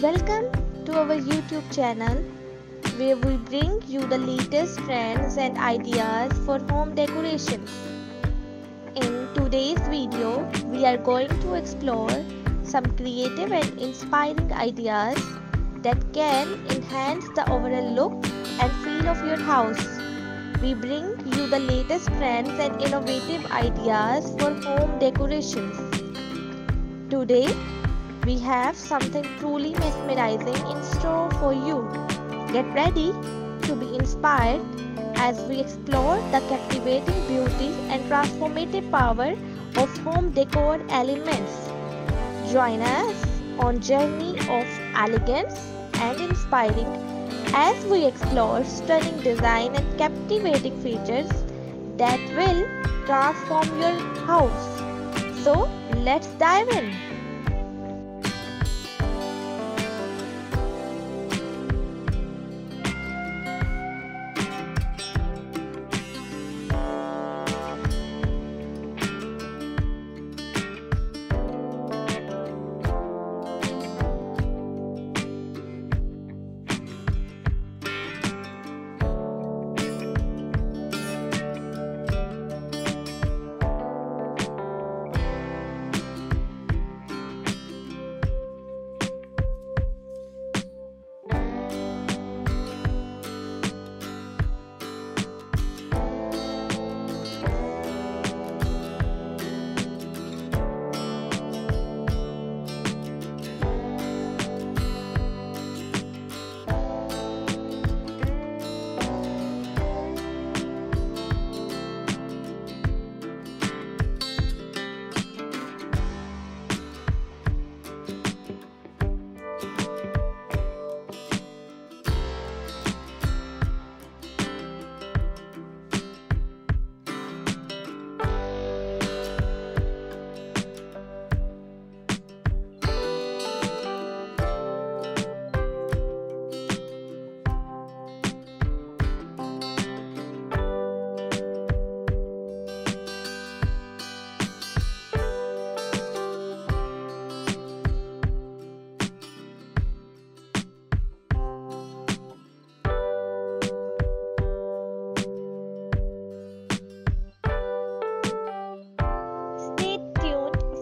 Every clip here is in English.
Welcome to our YouTube channel where we bring you the latest trends and ideas for home decorations. In today's video, we are going to explore some creative and inspiring ideas that can enhance the overall look and feel of your house. We bring you the latest trends and innovative ideas for home decorations. Today, we have something truly mesmerizing in store for you. Get ready to be inspired as we explore the captivating beauty and transformative power of home decor elements. Join us on journey of elegance and inspiring as we explore stunning design and captivating features that will transform your house. So, let's dive in.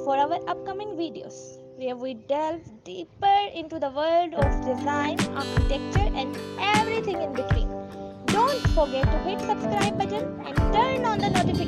For our upcoming videos, where we delve deeper into the world of design, architecture, and everything in between. Don't forget to hit subscribe button and turn on the notification